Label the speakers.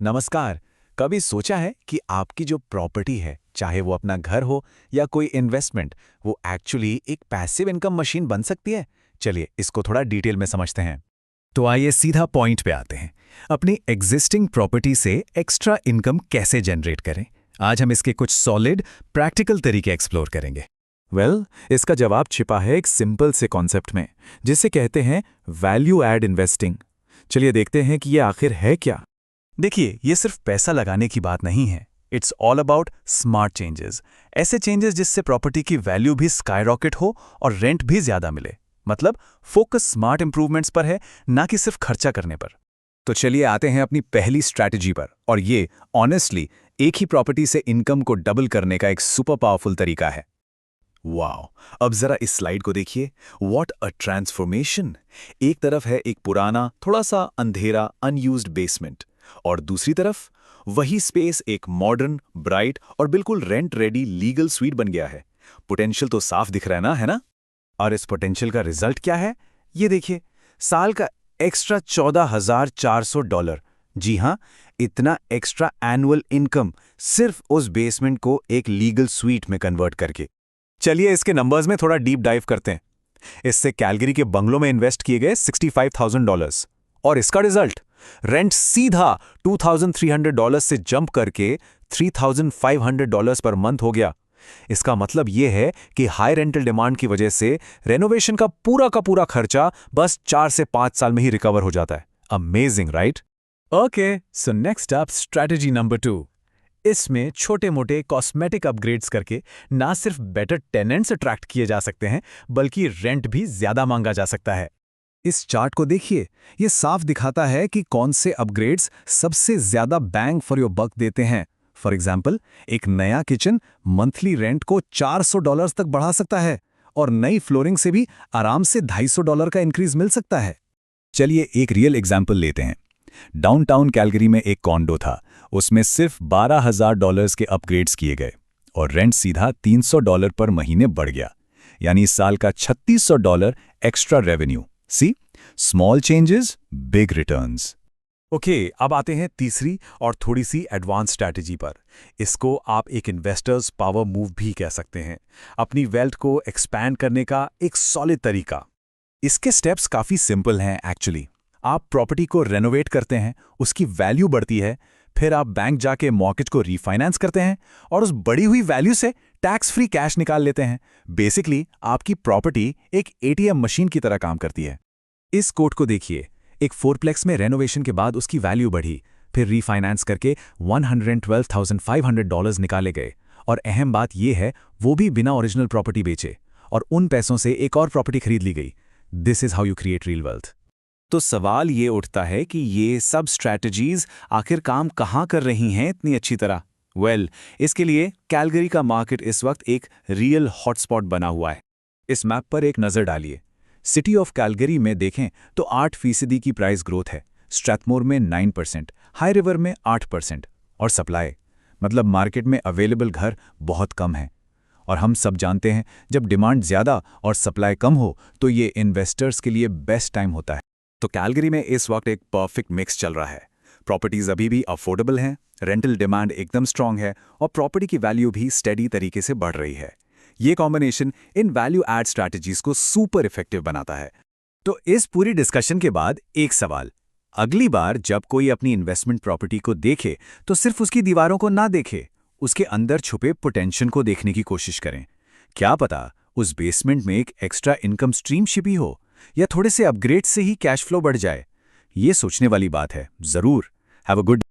Speaker 1: नमस्कार। कभी सोचा है कि आपकी जो प्रॉपर्टी है, चाहे वो अपना घर हो या कोई इन्वेस्टमेंट, वो एक्चुअली एक पैसिव इनकम मशीन बन सकती है? चलिए इसको थोड़ा डिटेल में समझते हैं।
Speaker 2: तो आइए सीधा पॉइंट पे आते हैं। अपनी एग्जिस्टिंग प्रॉपर्टी से एक्स्ट्रा इनकम कैसे जनरेट करें? आज हम इसके कुछ सॉलिड, प्रैक्टिकल तरीके एक्सप्लोर करेंगे।
Speaker 1: इसका जवाब छिपा है एक सिंपल से कॉन्सेप्ट में, जिसे कहते हैं वैल्यू एड इन्वेस्टिंग। चलिए देखते हैं कि ये आखिर है क्या।
Speaker 2: देखिए, ये सिर्फ पैसा लगाने की बात नहीं है। It's all about smart changes. ऐसे चेंजेस जिससे प्रॉपर्टी की वैल्यू भी स्काईरॉकेट हो और रेंट भी ज्यादा मिले। मतलब फोकस स्मार्ट इंप्रूवमेंट्स पर है, ना कि सिर्फ खर्चा करने पर।
Speaker 1: तो चलिए आते हैं अपनी पहली स्ट्रैटेजी पर, और ये ऑनेस्टली एक ही प्रॉपर्टी से इनकम को डबल करने का एक सुपर पावरफुल तरीका है। वाओ! अब जरा इस स्लाइड को देखिए। What a transformation! एक तरफ है एक पुराना, थोड़ा सा अंधेरा, अनयूज्ड बेसमेंट, और दूसरी तरफ वही स्पेस एक मॉडर्न, ब्राइट और बिल्कुल रेंट रेडी लीगल स्वीट बन गया है। पोटेंशियल तो साफ दिख रहा है ना? और इस पोटेंशियल का रिजल्ट क्या है? ये देखिए, साल का एक्स्ट्रा $14,400। जी हाँ, इतना एक्स्ट्रा एनुअल इनकम सिर्फ उस बेसमेंट को एक लीगल स्वीट में कन्वर्ट करके। चलिए इसके नंबर्स में थोड़ा डीप डाइव करते हैं। इससे कैलगरी के बंगलों में इन्वेस्ट किए गए $65,000, और इसका रिजल्ट रेंट सीधा $2,300 से जंप करके $3,500 पर मंथ हो गया। इसका मतलब यह है कि हाई रेंटल डिमांड की वजह से रेनोवेशन का पूरा खर्चा बस 4 से 5 साल में ही रिकवर हो जाता है। Amazing, right?
Speaker 2: Okay, so next up strategy number 2। इसमें छोटे मोटे कॉस्मेटिक अपग्रेड्स करके ना सिर्फ बेटर टेनेंट्स अट्रैक्ट किए जा सकते हैं, बल्कि रेंट भी ज्यादा मांगा जा सकता है।
Speaker 1: इस चार्ट को देखिए, ये साफ दिखाता है कि कौन से अपग्रेड्स सबसे ज्यादा बैंग फॉर योर बक देते हैं। फॉर एग्जाम्पल, एक नया किचन मंथली रेंट को $400 तक बढ़ा सकता है, और नई फ्लोरिंग से भी आराम से $250 का इंक्रीज मिल सकता है। चलिए एक रियल एग्जाम्पल लेते हैं। डाउनटाउन कैलगरी में एक कॉन्डो था, उसमें सिर्फ $12,000 के अपग्रेड्स किए गए, और रेंट सीधा $300 पर महीने बढ़ गया, यानी इस साल का $3,600 extra revenue. See, small changes, big returns.
Speaker 2: Okay, अब आते हैं तीसरी और थोड़ी सी एडवांस स्ट्रैटेजी पर। इसको आप एक इन्वेस्टर्स पावर मूव भी कह सकते हैं। अपनी वेल्थ को एक्सपैंड करने का एक सॉलिड तरीका।
Speaker 1: इसके स्टेप्स काफी सिंपल हैं एक्चुअली। आप प्रॉपर्टी को रेनोवेट करते हैं, उसकी वैल्यू बढ़ती है, फिर आप बैंक जाके मॉर्गेज को रीफाइनेंस करते हैं और उस बढ़ी हुई वैल्यू से टैक्स फ्री कैश निकाल लेते हैं। बेसिकली आपकी प्रॉपर्टी एक एटीएम मशीन की तरह काम करती है। इस कोट को देखिए, एक फोरप्लेक्स में रेनोवेशन के बाद उसकी वैल्यू बढ़ी, फिर रीफाइनेंस करके $112,500 निकाले गए, और अहम बात यह है, वो भी बिना ओरिजिनल प्रॉपर्टी बेचे, और उन पैसों से एक और प्रॉपर्टी खरीद ली गई। This is how you create real wealth. तो सवाल ये उठता है कि ये सब स्ट्रैटेजीज आखिर काम कहाँ कर रही हैं इतनी अच्छी तरह? इसके लिए कैलगरी का मार्केट इस वक्त एक रियल हॉटस्पॉट बना हुआ है। इस मैप पर एक नज़र डालिए। सिटी ऑफ कैलगरी में देखें तो 8% की प्राइस ग्रोथ है, स्ट्रैथमोर में 9%, हाई रिवर में 8%, और सप्लाई मतलब मार्केट में अवेलेबल घर बहुत कम है। और हम सब जानते हैं, जब डिमांड ज़्यादा और सप्लाई कम हो तो ये इन्वेस्टर्स के लिए बेस्ट टाइम होता है। तो कैलगरी में इस वक्त एक परफेक्ट मिक्स चल रहा है। प्रॉपर्टीज अभी भी अफोर्डेबल हैं, रेंटल डिमांड एकदम स्ट्रांग है, और प्रॉपर्टी की वैल्यू भी स्टेडी तरीके से बढ़ रही है। ये कॉम्बिनेशन इन वैल्यू एड स्ट्रैटेजीज को सुपर इफेक्टिव बनाता है। तो इस पूरी डिस्कशन के बाद एक सवाल, अगली बार जब कोई अपनी इन्वेस्टमेंट प्रॉपर्टी को देखे तो सिर्फ उसकी दीवारों को ना देखे, उसके अंदर छुपे पोटेंशियल को देखने की कोशिश करें। क्या पता उस बेसमेंट में एक एक्स्ट्रा इनकम स्ट्रीम छिपी हो, या थोड़े से अपग्रेड से ही कैश फ्लो बढ़ जाए। ये सोचने वाली बात है। जरूर। Have a good